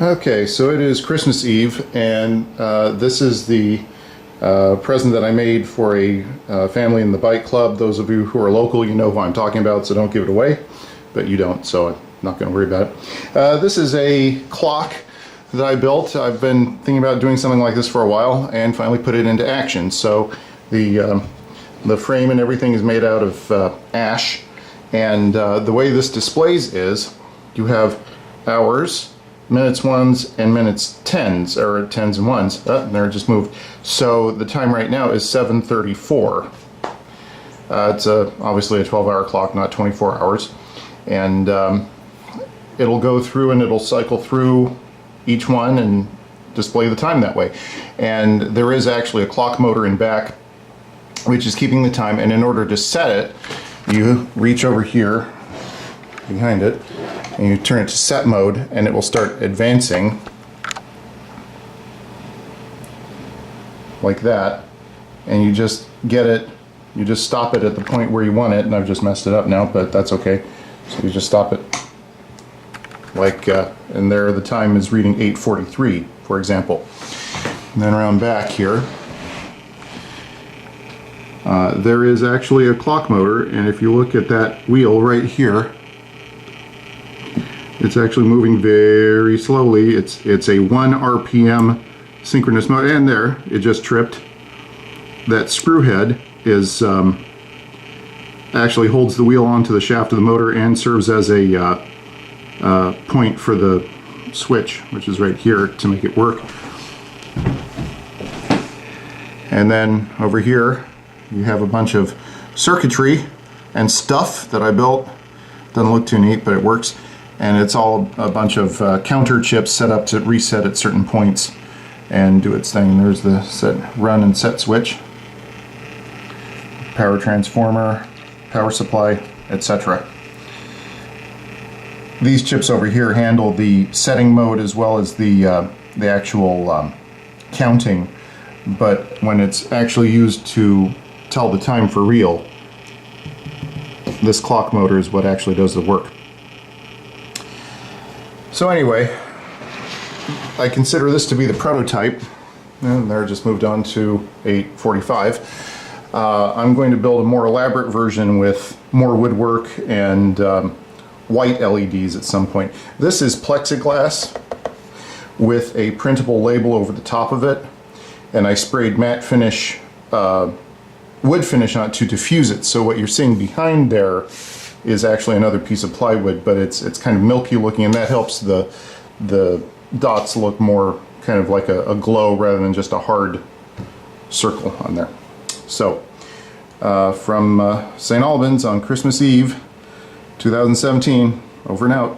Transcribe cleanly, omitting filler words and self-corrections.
Okay, so it is Christmas Eve, and this is the present that I made for a family in the bike club. Those of you who are local, you know who I'm talking about, so don't give it away, but you don't, so I'm not going to worry about it. This is a clock that I built. I've been thinking about doing something like this for a while and finally put it into action. So the frame and everything is made out of ash, and the way this displays is you have hours, minutes ones, and minutes tens, or tens and ones. There, it just moved. So the time right now is 7:34. It's obviously a 12-hour clock, not 24 hours. And it'll go through and it'll cycle through each one and display the time that way. And there is actually a clock motor in back which is keeping the time, and in order to set it, you reach over here behind it and you turn it to set mode, and it will start advancing like that, and you just get it, you just stop it at the point where you want it, and I've just messed it up now, but that's okay. So you just stop it like, and there the time is reading 8:43, for example. And then around back here, there is actually a clock motor, and if you look at that wheel right here, it's actually moving very slowly. It's a 1 RPM synchronous mode, and there, it just tripped. That screw head is actually holds the wheel onto the shaft of the motor and serves as a point for the switch, which is right here, to make it work. And then over here you have a bunch of circuitry and stuff that I built. Doesn't look too neat, but it works. And it's all a bunch of counter chips set up to reset at certain points and do its thing. There's the set, run and set switch, power transformer, power supply, etc. These chips over here handle the setting mode as well as the actual counting, but when it's actually used to tell the time for real, this clock motor is what actually does the work. So anyway, I consider this to be the prototype, and there just moved on to 8:45. I'm going to build a more elaborate version with more woodwork and white LEDs at some point. This is plexiglass with a printable label over the top of it, and I sprayed matte finish, wood finish on it to diffuse it. So what you're seeing behind there is actually another piece of plywood, but it's kind of milky looking, and that helps the dots look more kind of like a glow rather than just a hard circle on there. So from St. Albans on Christmas Eve 2017, over and out.